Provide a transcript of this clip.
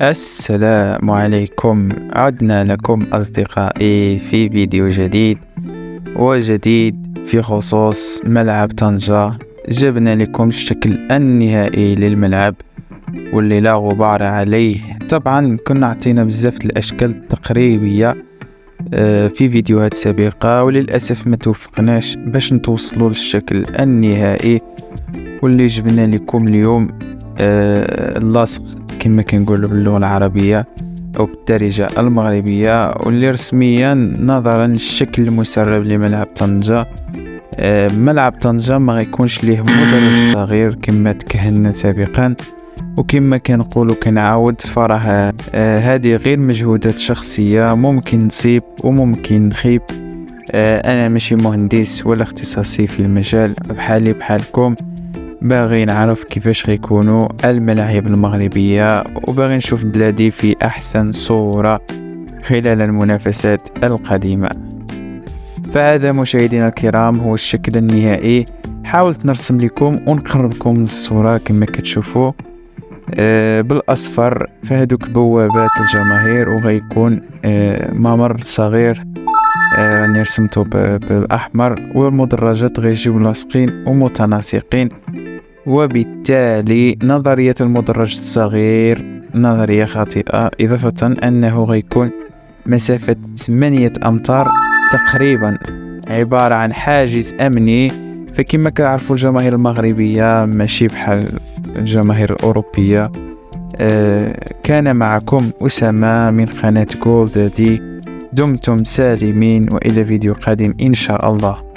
السلام عليكم. عدنا لكم أصدقائي في فيديو جديد في خصوص ملعب طنجة. جبنا لكم الشكل النهائي للملعب واللي لا غبار عليه. طبعا كنا عطينا بزاف الأشكال التقريبية في فيديوهات سابقة، وللأسف ما توفقناش باش نتوصلوا للشكل النهائي واللي جبنا لكم اليوم. اللاصق كما كنقولوا باللغة العربية أو بالدارجة المغربية، واللي رسميا نظرا للشكل المسرب لملعب طنجة. ملعب طنجة ما غيكونش ليه مدرج صغير كما تكهنا سابقا، وكما كنقولوا كنعاود فراه هذه غير مجهودات شخصية، ممكن نصيب وممكن نخيب. أنا ماشي مهندس ولا اختصاصي في المجال، بحالي بحالكم باغي نعرف كيفاش غيكونوا الملاعب المغربية، وباغي نشوف بلادي في أحسن صورة خلال المنافسات القادمة. فهذا مشاهدينا الكرام هو الشكل النهائي. حاولت نرسم لكم ونقربكم من الصورة كما كتشوفوا بالأصفر، فهدوك بوابات الجماهير، وغيكون ممر صغير راني رسمته بالأحمر، والمدرجات غيجيو لاصقين ومتناسقين. وبالتالي نظرية المدرج الصغير نظرية خاطئة، إضافة أنه غيكون مسافة 8 أمتار تقريبا، عبارة عن حاجز أمني. فكما كنعرفوا الجماهير المغربية ماشي بحال الجماهير الأوروبية. كان معكم أسامة من قناة جول دادي. دمتم سالمين، وإلى فيديو قادم إن شاء الله.